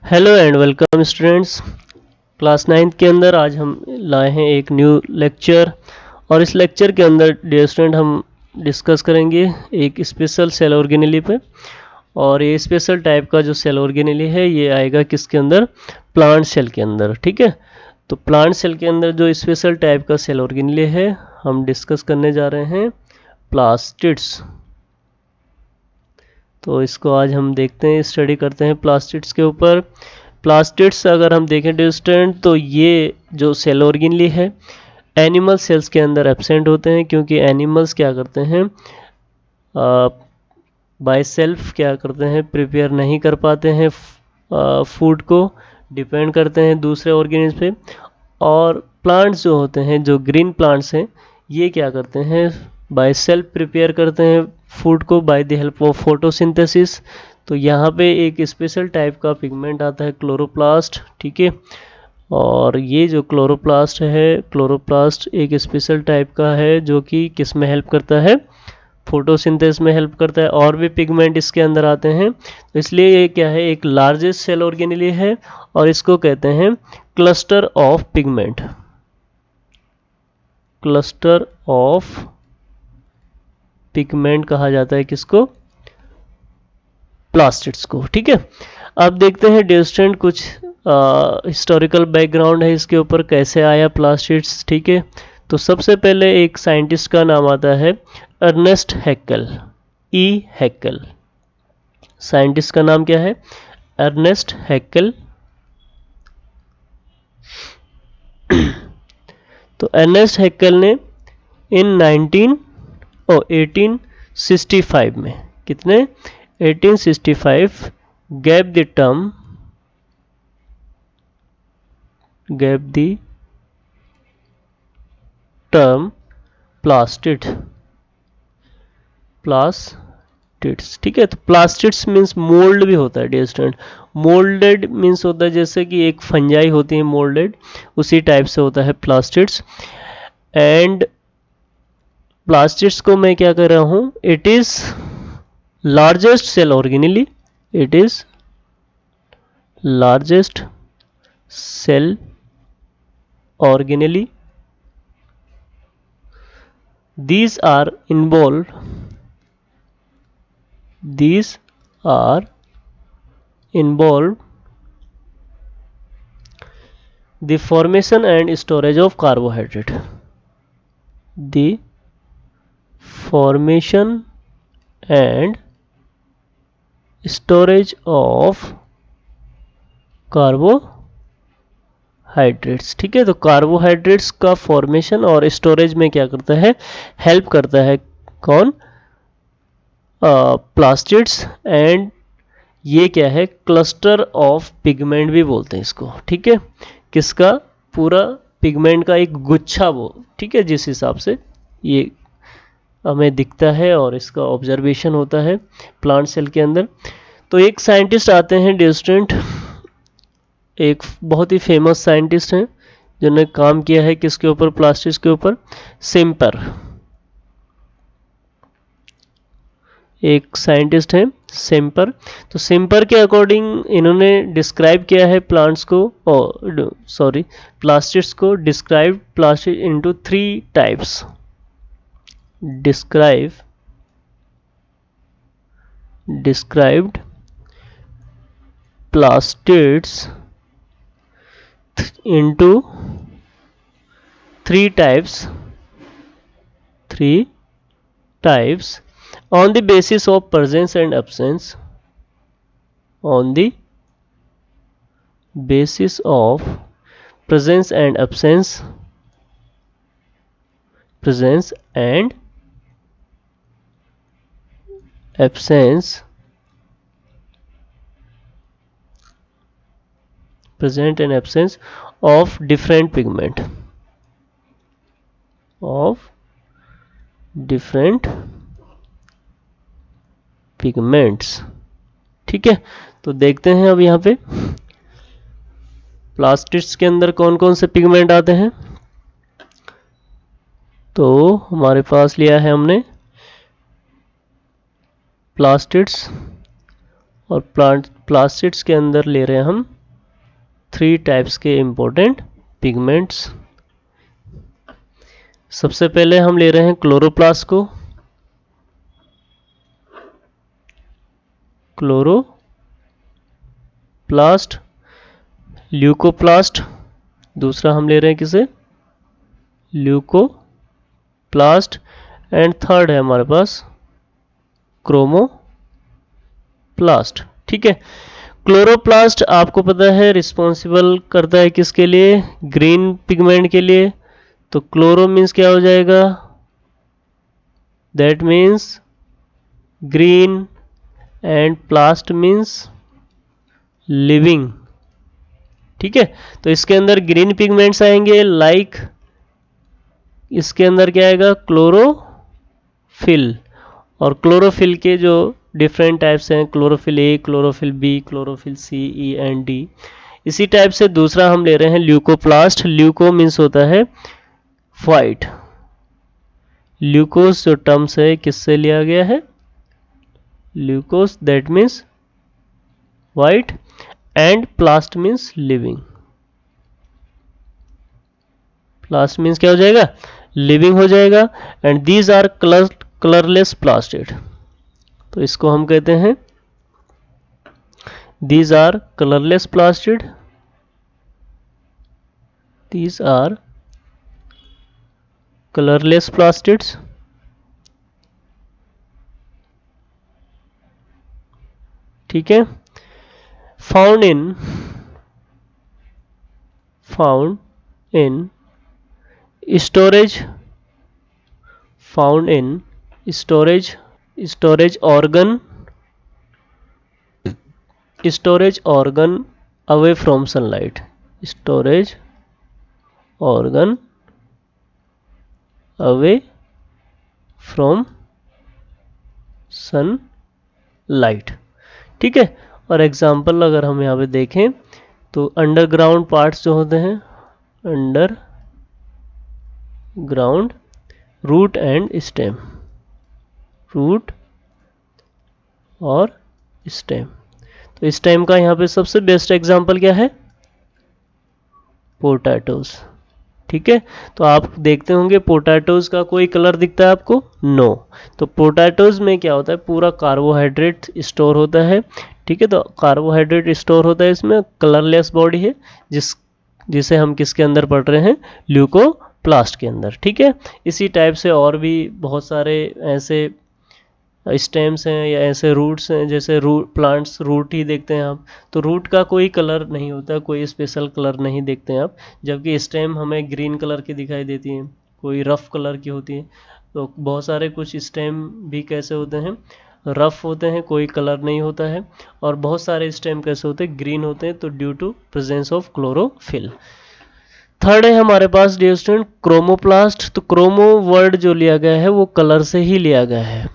Hello and welcome students. Class 9th के अंदर आज हम लाए हैं एक न्यू लेक्चर। और इस लेक्चर के अंदर डियर स्टूडेंट हम डिस्कस करेंगे एक स्पेशल सेल ऑर्गेनेली पे। और ये स्पेशल टाइप का जो सेल ऑर्गेनेली है ये आएगा किसके अंदर, प्लांट सेल के अंदर। ठीक है, तो प्लांट सेल के अंदर जो स्पेशल टाइप का सेल ऑर्गेनेली है हम डिस्कस करने जा रहे हैं प्लास्टिड्स। तो इसको आज हम देखते हैं, स्टडी करते हैं प्लास्टिड्स के ऊपर। प्लास्टिड्स अगर हम देखें डिस्टेंट तो ये जो सेल ऑर्गेनेली है एनिमल सेल्स के अंदर एब्सेंट होते हैं, क्योंकि एनिमल्स क्या करते हैं, बाय सेल्फ क्या करते हैं, प्रिपेयर नहीं कर पाते हैं फूड को, डिपेंड करते हैं दूसरे ऑर्गेनिज्म पे। और प्लांट्स जो होते हैं, जो ग्रीन प्लांट्स हैं, ये क्या करते हैं, बाय सेल्फ प्रिपेयर करते हैं फूड को by the help of photosynthesis. तो यहाँ पे एक स्पेशल टाइप का पिगमेंट आता है क्लोरोप्लास्ट। ठीक है, और ये जो क्लोरोप्लास्ट है, क्लोरोप्लास्ट एक स्पेशल टाइप का है जो कि किस में हेल्प करता है, फोटोसिंथेसिस में हेल्प करता है। और भी पिगमेंट इसके अंदर आते हैं, तो इसलिए ये क्या है, एक लार्जेस्ट सेल ऑर्गेनेली है और इसको कहते हैं cluster of pigment. Cluster of pigment कहा जाता है किसको, प्लास्टिड्स को। ठीक है, अब देखते हैं डियर स्टूडेंट कुछ हिस्टोरिकल बैकग्राउंड है इसके ऊपर, कैसे आया प्लास्टिड्स। ठीक है, तो सबसे पहले एक साइंटिस्ट का नाम आता है अर्नेस्ट हैक्केल, ई हैक्केल। साइंटिस्ट का नाम क्या है, अर्नेस्ट हैक्केल। तो अर्नेस्ट हैक्केल ने इन 1865 में, कितने, 1865 gave the term प्लास्टिड्स। ठीक है, तो प्लास्टिड्स मीन्स मोल्ड भी होता है डियर स्टूडेंट। मोल्डेड मीन्स होता है जैसे कि एक फंजाई होती है मोल्डेड, उसी टाइप से होता है प्लास्टिड्स। एंड प्लास्टिड्स को मैं क्या कर रहा हूँ, it is largest cell organelle, it is largest cell organelle. These are involved the formation and storage of carbohydrate. The formation and storage of carbohydrates. ठीक है, तो कार्बोहाइड्रेट्स का फॉर्मेशन और स्टोरेज में क्या करता है, हेल्प करता है कौन, प्लास्टिड्स। एंड ये क्या है, क्लस्टर ऑफ पिगमेंट भी बोलते हैं इसको। ठीक है, किसका, पूरा पिगमेंट का एक गुच्छा वो। ठीक है, जिस हिसाब से ये हमें दिखता है और इसका ऑब्जर्वेशन होता है प्लांट सेल के अंदर। तो एक साइंटिस्ट आते हैं डियर स्टूडेंट, एक बहुत ही फेमस साइंटिस्ट हैं जिन्होंने काम किया है किसके ऊपर, प्लास्टिक्स के ऊपर, सेम्पर। एक साइंटिस्ट है सेम्पर। तो सेम्पर के अकॉर्डिंग इन्होंने डिस्क्राइब किया है प्लांट्स को, प्लास्टिड्स को, describe plastid into 3 types. Described plastids into 3 types on the basis of presence and absence, on the basis of presence and absence, presence and absence, present and absence of different pigment, of different pigments। ठीक है, तो देखते हैं अब यहाँ पे plastids के अंदर कौन कौन से पिगमेंट आते हैं। तो हमारे पास लिया है हमने प्लास्टिड्स, और प्लास्टिड्स के अंदर ले रहे हैं हम 3 टाइप्स के इम्पोर्टेंट पिगमेंट्स। सबसे पहले हम ले रहे हैं क्लोरोप्लास्ट को। क्लोरोप्लास्ट, ल्यूकोप्लास्ट, दूसरा हम ले रहे हैं किसे, ल्यूकोप्लास्ट, एंड थर्ड है हमारे पास क्रोमोप्लास्ट। ठीक है, क्लोरोप्लास्ट आपको पता है रिस्पॉन्सिबल करता है किसके लिए, ग्रीन पिगमेंट के लिए। तो क्लोरो मीन्स क्या हो जाएगा, that means green, and plast means living. ठीक है, तो इसके अंदर ग्रीन पिगमेंट्स आएंगे, लाइक इसके अंदर क्या आएगा, क्लोरोफिल। और क्लोरोफिल के जो डिफरेंट टाइप्स हैं, chlorophyll a, chlorophyll b, chlorophyll c, e and d. इसी टाइप से दूसरा हम ले रहे हैं ल्यूकोप्लास्ट। ल्यूको मीन्स होता है वाइट। ल्यूकोस जो टर्म्स है किससे लिया गया है, leukos, that means white, and plast means living. Plast means क्या हो जाएगा, लिविंग हो जाएगा। And these are colourless plastid. तो इसको हम कहते हैं these are colourless plastid, these are colourless plastids. ठीक है, found in storage, found in storage organ away from sunlight, storage organ away from sunlight. ठीक है, और एग्जाम्पल अगर हम यहाँ पे देखें तो अंडरग्राउंड पार्ट्स जो होते हैं, underground, root and stem, root और स्टेम। तो स्टेम का यहाँ पे सबसे बेस्ट एग्जाम्पल क्या है, पोटैटोज। ठीक है, तो आप देखते होंगे पोटैटोज का कोई कलर दिखता है आपको, नो। तो पोटैटोज में क्या होता है, पूरा कार्बोहाइड्रेट स्टोर होता है। ठीक है, तो कार्बोहाइड्रेट स्टोर होता है, इसमें कलरलेस बॉडी है, जिसे हम किसके अंदर पढ़ रहे हैं, ल्यूकोप्लास्ट के अंदर। ठीक है, इसी टाइप से और भी बहुत सारे ऐसे स्टेम्स हैं या ऐसे रूट्स हैं, जैसे प्लांट्स रूट ही देखते हैं आप, तो रूट का कोई कलर नहीं होता, कोई स्पेशल कलर नहीं देखते हैं आप, जबकि स्टेम हमें ग्रीन कलर की दिखाई देती हैं, कोई रफ कलर की होती है। तो बहुत सारे कुछ स्टेम भी कैसे होते हैं, रफ होते हैं, कोई कलर नहीं होता है, और बहुत सारे स्टेम कैसे होते हैं, ग्रीन होते हैं, तो due to presence of chlorophyll. Third है हमारे पास डियर स्टूडेंट क्रोमोप्लास्ट। तो क्रोमो वर्ड जो लिया गया है वो कलर से ही लिया गया है।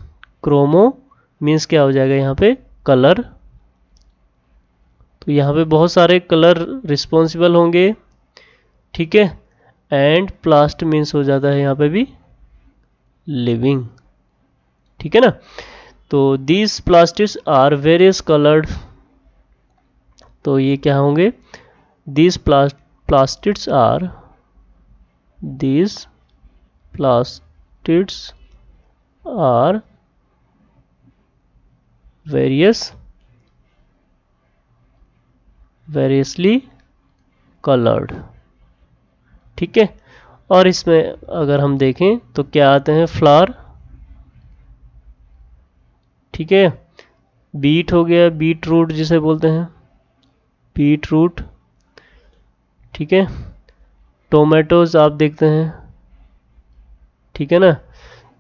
क्रोमो मीन्स क्या हो जाएगा यहाँ पे, कलर। तो यहाँ पे बहुत सारे कलर रिस्पॉन्सिबल होंगे। ठीक है, एंड प्लास्ट मीन्स हो जाता है यहाँ पे भी लिविंग। ठीक है ना, तो these plastids are various coloured. तो ये क्या होंगे, these plastids are these plastids are variously colored। ठीक है, और इसमें अगर हम देखें तो क्या आते हैं, फ्लावर। ठीक है, बीट हो गया, बीट रूट जिसे बोलते हैं, बीट रूट। ठीक है, टोमेटोज आप देखते हैं। ठीक है ना,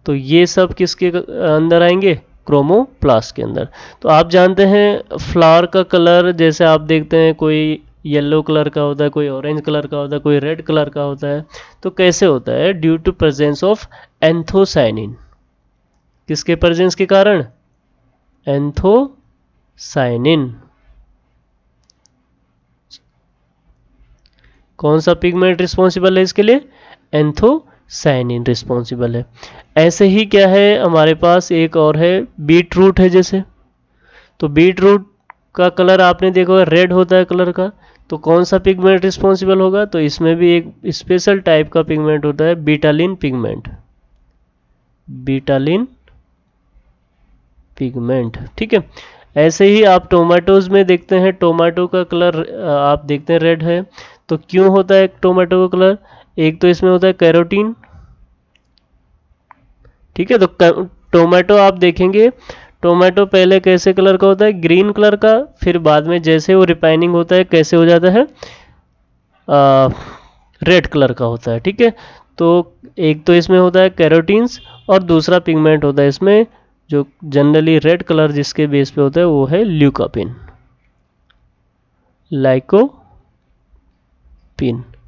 तो ये सब किसके अंदर आएंगे, क्रोमोप्लास्ट के अंदर। तो आप जानते हैं फ्लावर का कलर, जैसे आप देखते हैं कोई येलो कलर का होता है, कोई ऑरेंज कलर का होता है, कोई रेड कलर का होता है। तो कैसे होता है, due to presence of anthocyanin. किसके प्रेजेंस के कारण, एंथोसाइनिन। कौन सा पिगमेंट रिस्पॉन्सिबल है इसके लिए, एंथोसाइनिन रिस्पॉन्सिबल है। ऐसे ही क्या है हमारे पास, एक और है बीट रूट है जैसे। तो बीट रूट का कलर आपने देखा रेड होता है कलर का, तो कौन सा पिगमेंट रिस्पॉन्सिबल होगा? तो इसमें भी एक स्पेशल टाइप का पिगमेंट होता है, बीटालिन पिगमेंट, बीटालिन पिगमेंट। ठीक है, ऐसे ही आप टोमेटोज में देखते हैं, टोमेटो का कलर आप देखते हैं रेड है। तो क्यों होता है टोमेटो का कलर? एक तो इसमें होता है कैरोटीन। ठीक है, तो टोमेटो आप देखेंगे, टोमेटो पहले कैसे कलर का होता है? ग्रीन कलर का, फिर बाद में जैसे वो रिपाइनिंग होता है कैसे हो जाता है? रेड कलर का होता है। ठीक है, तो एक तो इसमें होता है कैरोटीन्स और दूसरा पिगमेंट होता है इसमें जो जनरली रेड कलर जिसके बेस पे होता है वो है ल्यूकोपिन, लाइकोपिन।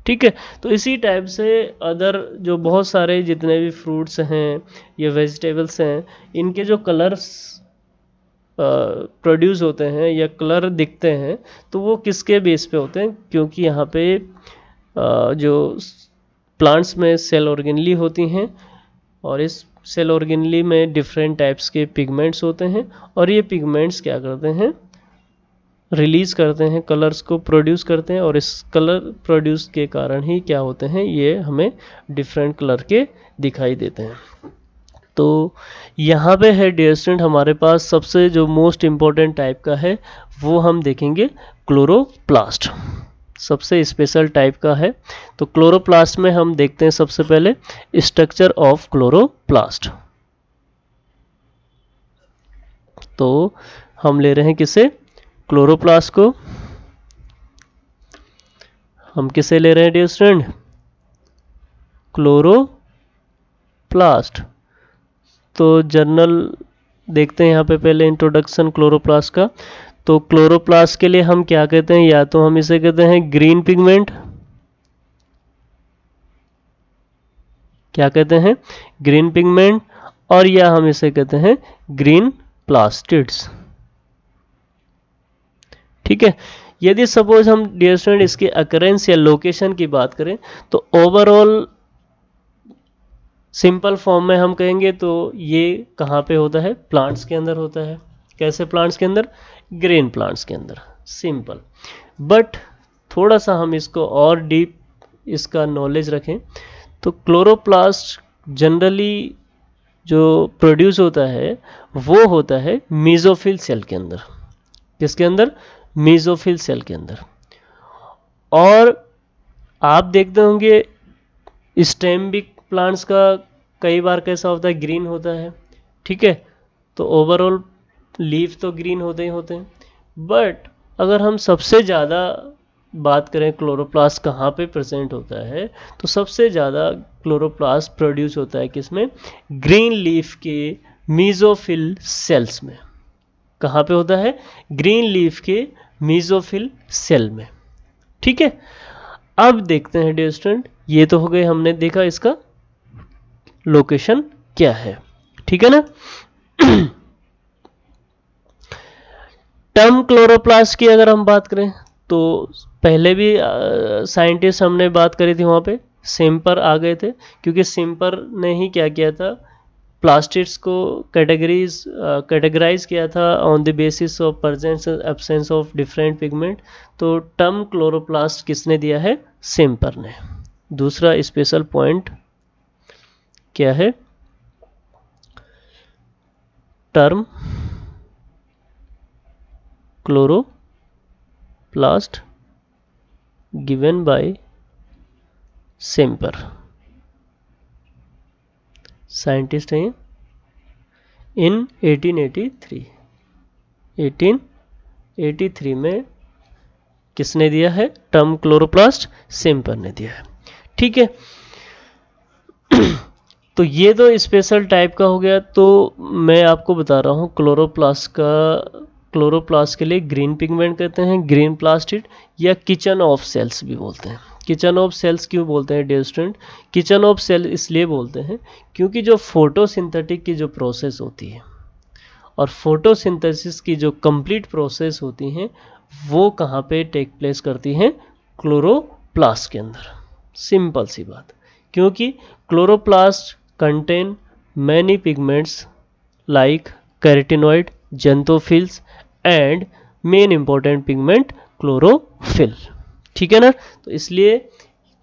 ठीक है, तो इसी टाइप से अदर जो बहुत सारे जितने भी फ्रूट्स हैं या वेजिटेबल्स हैं, इनके जो कलर्स प्रोड्यूस होते हैं या कलर दिखते हैं, तो वो किसके बेस पे होते हैं? क्योंकि यहाँ पे जो प्लांट्स में सेल ऑर्गेनली होती हैं और इस सेल ऑर्गेनली में डिफरेंट टाइप्स के पिगमेंट्स होते हैं और ये पिगमेंट्स क्या करते हैं? रिलीज करते हैं, कलर्स को प्रोड्यूस करते हैं और इस कलर प्रोड्यूस के कारण ही क्या होते हैं? ये हमें डिफरेंट कलर के दिखाई देते हैं। तो यहाँ पे है डियर स्टूडेंट, हमारे पास सबसे जो मोस्ट इम्पोर्टेंट टाइप का है वो हम देखेंगे क्लोरोप्लास्ट, सबसे स्पेशल टाइप का है। तो क्लोरोप्लास्ट में हम देखते हैं सबसे पहले स्ट्रक्चर ऑफ क्लोरोप्लास्ट। तो हम ले रहे हैं किसे? क्लोरोप्लास्ट को। हम किसे ले रहे हैं डियर स्टूडेंट? क्लोरोप्लास्ट। तो जर्नल देखते हैं यहाँ पे पहले इंट्रोडक्शन क्लोरोप्लास्ट का। तो क्लोरोप्लास्ट के लिए हम क्या कहते हैं? या तो हम इसे कहते हैं ग्रीन पिगमेंट, क्या कहते हैं? ग्रीन पिगमेंट, और या हम इसे कहते हैं ग्रीन प्लास्टिड्स। ठीक है, यदि सपोज हम डियर स्टूडेंट इसके अकरेंस या लोकेशन की बात करें तो ओवरऑल सिंपल फॉर्म में हम कहेंगे तो ये कहाँ पे होता है? प्लांट्स के अंदर होता है। कैसे प्लांट्स के अंदर? ग्रीन प्लांट्स के अंदर, सिंपल। बट थोड़ा सा हम इसको और डीप इसका नॉलेज रखें तो क्लोरोप्लास्ट जनरली जो प्रोड्यूस होता है वो होता है मीजोफिल सेल के अंदर। किसके अंदर? मीजोफिल सेल के अंदर। और आप देखते होंगे स्टेम भी प्लांट्स का कई बार कैसा होता है? ग्रीन होता है। ठीक है, तो ओवरऑल लीफ तो ग्रीन होते ही होते हैं। बट अगर हम सबसे ज़्यादा बात करें क्लोरोप्लास्ट कहाँ पे प्रेजेंट होता है, तो सबसे ज़्यादा क्लोरोप्लास्ट प्रोड्यूस होता है किसमें? ग्रीन लीफ के मीजोफिल सेल्स में। कहाँ पे होता है? ग्रीन लीफ के मीजोफिल सेल में। ठीक है, अब देखते हैं डियर स्टूडेंट, ये तो हो गए, हमने देखा इसका लोकेशन क्या है। ठीक है ना? टर्म क्लोरोप्लास्ट की अगर हम बात करें तो पहले भी साइंटिस्ट हमने बात करी थी, वहाँ पे सेम्पर आ गए थे, क्योंकि सेम्पर ने ही क्या किया था? प्लास्टिड्स को कैटेगराइज किया था on the basis of presence absence of different pigment. तो टर्म क्लोरोप्लास्ट किसने दिया है? सेम्पर ने। दूसरा स्पेशल पॉइंट क्या है? Term chloroplast given by Schimper, scientist हैं इन 1883 में किसने दिया है? टर्म क्लोरोप्लास्ट सेम्पर ने दिया है। ठीक है, तो ये तो स्पेशल टाइप का हो गया। तो मैं आपको बता रहा हूँ क्लोरोप्लास्ट के लिए ग्रीन पिगमेंट कहते हैं, ग्रीन प्लास्टिड, या किचन ऑफ सेल्स भी बोलते हैं। किचन ऑफ सेल्स क्यों बोलते हैं dear student? Kitchen of cell इसलिए बोलते हैं क्योंकि जो फोटोसिंथेटिक की जो प्रोसेस होती है और फोटोसिंथेसिस की जो कंप्लीट प्रोसेस होती हैं वो कहाँ पे टेक प्लेस करती हैं? क्लोरोप्लास्ट के अंदर। सिंपल सी बात, क्योंकि chloroplast contain many pigments like carotenoid, xanthophylls and main important pigment chlorophyll. ठीक है ना। तो इसलिए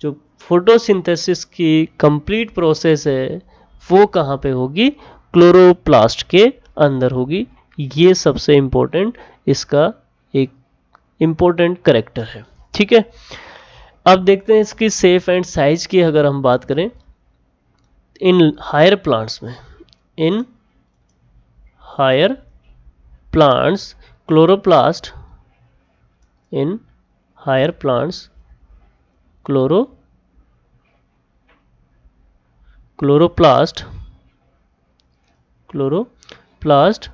जो फोटोसिंथेसिस की कंप्लीट प्रोसेस है वो कहाँ पे होगी, क्लोरोप्लास्ट के अंदर होगी। ये सबसे इम्पोर्टेंट इसका एक इम्पोर्टेंट करेक्टर है। ठीक है, अब देखते हैं इसकी शेप एंड साइज की अगर हम बात करें। इन हायर प्लांट्स में, in higher plants chloroplast, in higher plants chloroplast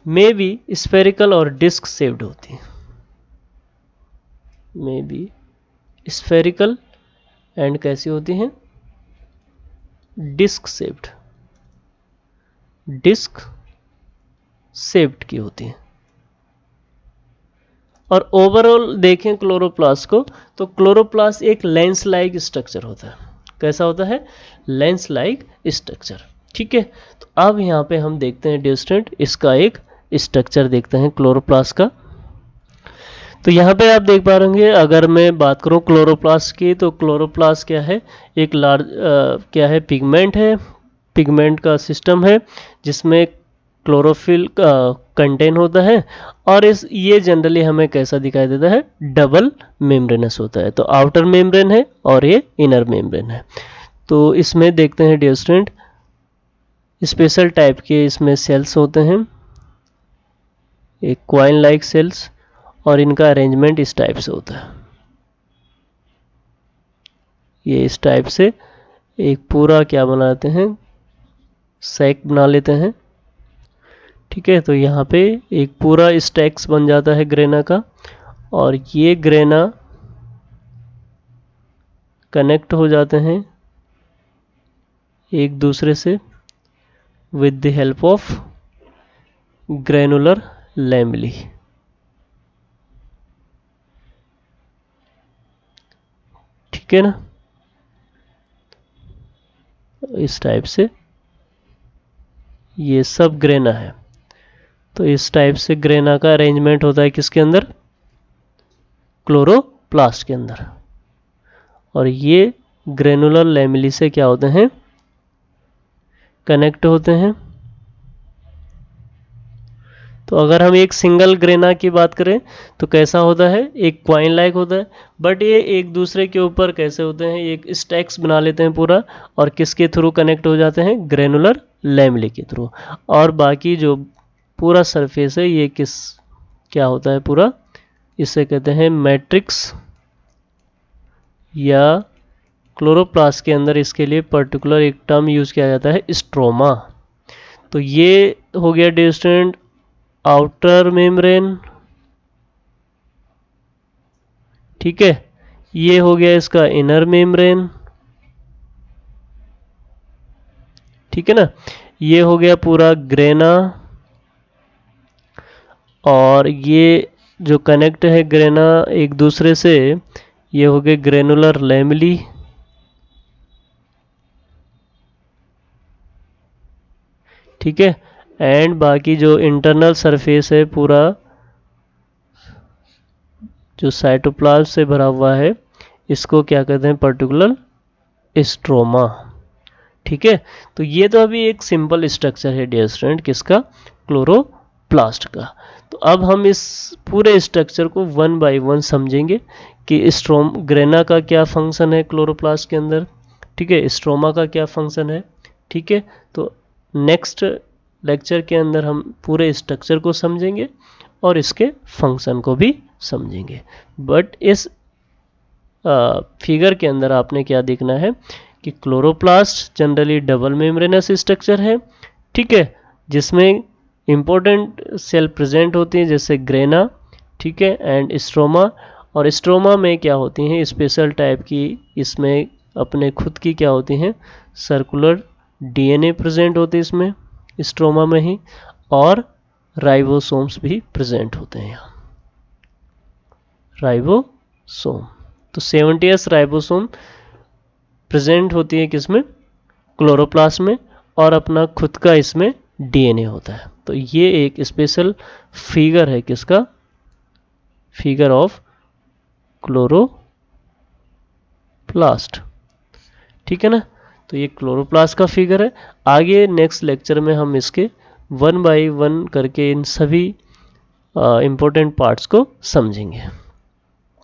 में भी स्फेरिकल और डिस्क शेप्ड होती है, में भी स्फेरिकल एंड कैसी होती हैं, डिस्क शेप्ड की होती हैं। और ओवरऑल देखें क्लोरोप्लास्ट को, तो क्लोरोप्लास्ट एक लेंस लाइक स्ट्रक्चर होता है। कैसा होता है, लेंस लाइक स्ट्रक्चर। ठीक है, तो अब यहाँ पे हम देखते हैं डियर स्टूडेंट, इसका एक स्ट्रक्चर देखते हैं क्लोरोप्लास्ट का। तो यहाँ पे आप देख पा रहे होंगे, अगर मैं बात करूँ क्लोरोप्लास्ट की, तो क्लोरोप्लास्ट क्या है, एक लार्ज क्या है, पिगमेंट है, पिगमेंट का सिस्टम है जिसमें क्लोरोफिल कंटेन होता है। और ये जनरली हमें कैसा दिखाई देता है, डबल मेम्ब्रेनस होता है। तो आउटर मेम्ब्रेन है और ये इनर मेम्ब्रेन है। तो इसमें देखते हैं डियर स्टूडेंट, स्पेशल टाइप के इसमें सेल्स होते हैं, एक क्वाइन लाइक सेल्स, और इनका अरेंजमेंट इस टाइप से होता है। ये इस टाइप से एक पूरा क्या बनाते हैं, सैक बना लेते हैं। ठीक है, तो यहाँ पे एक पूरा स्टैक्स बन जाता है ग्रेना का, और ये ग्रेना कनेक्ट हो जाते हैं एक दूसरे से with the help of granular lamellae. ठीक है ना, इस टाइप से ये सब ग्रेना है। तो इस टाइप से ग्रेना का अरेंजमेंट होता है किसके अंदर, क्लोरोप्लास्ट के अंदर। और ये ग्रेनुलर लैमेली से क्या होते हैं, कनेक्ट होते हैं। तो अगर हम एक सिंगल ग्रेना की बात करें तो कैसा होता है, एक क्वाइन लाइक होता है, बट ये एक दूसरे के ऊपर कैसे होते हैं, एक स्टैक्स बना लेते हैं पूरा, और किसके थ्रू कनेक्ट हो जाते हैं, ग्रेनुलर लैमेली के थ्रू। और बाकी जो पूरा सरफेस है ये क्या होता है पूरा, इसे कहते हैं मैट्रिक्स, या क्लोरोप्लास्ट के अंदर इसके लिए पर्टिकुलर एक टर्म यूज किया जाता है, स्ट्रोमा। तो ये हो गया डियर स्टूडेंट आउटर मेम्ब्रेन। ठीक है, ये हो गया इसका इनर मेम्ब्रेन। ठीक है ना, ये हो गया पूरा ग्रेना, और ये जो कनेक्ट है ग्रेना एक दूसरे से, ये हो गए ग्रेनुलर लैमेली। ठीक है, एंड बाकी जो इंटरनल सरफेस है पूरा जो साइटोप्लाज्म से भरा हुआ है, इसको क्या कहते हैं, पर्टिकुलर स्ट्रोमा। ठीक है, तो ये तो अभी एक सिंपल स्ट्रक्चर है डियर स्टूडेंट किसका, क्लोरोप्लास्ट का। तो अब हम इस पूरे स्ट्रक्चर को वन बाय वन समझेंगे कि ग्रेना का क्या फंक्शन है क्लोरोप्लास्ट के अंदर। ठीक है, स्ट्रोमा का क्या फंक्शन है। ठीक है, तो नेक्स्ट लेक्चर के अंदर हम पूरे स्ट्रक्चर को समझेंगे और इसके फंक्शन को भी समझेंगे। बट इस फिगर के अंदर आपने क्या देखना है कि chloroplast generally double membranous structure है। ठीक है, जिसमें इंपॉर्टेंट सेल प्रेजेंट होती हैं जैसे ग्रेना, ठीक है, एंड स्ट्रोमा। और स्ट्रोमा में क्या होती हैं, स्पेशल टाइप की, इसमें अपने खुद की क्या होती हैं, सर्कुलर डीएनए प्रेजेंट होते हैं इसमें स्ट्रोमा में ही, और राइबोसोम्स भी प्रेजेंट होते हैं यहाँ, राइबोसोम। तो 70s राइबोसोम प्रेजेंट होती है किसमें, क्लोरोप्लास्ट में, और अपना खुद का इसमें डीएनए होता है। तो ये एक स्पेशल फिगर है किसका, फिगर ऑफ क्लोरोप्लास्ट। ठीक है ना, तो ये क्लोरोप्लास्ट का फिगर है। आगे नेक्स्ट लेक्चर में हम इसके 1 बाय 1 करके इन सभी इंपॉर्टेंट पार्ट्स को समझेंगे।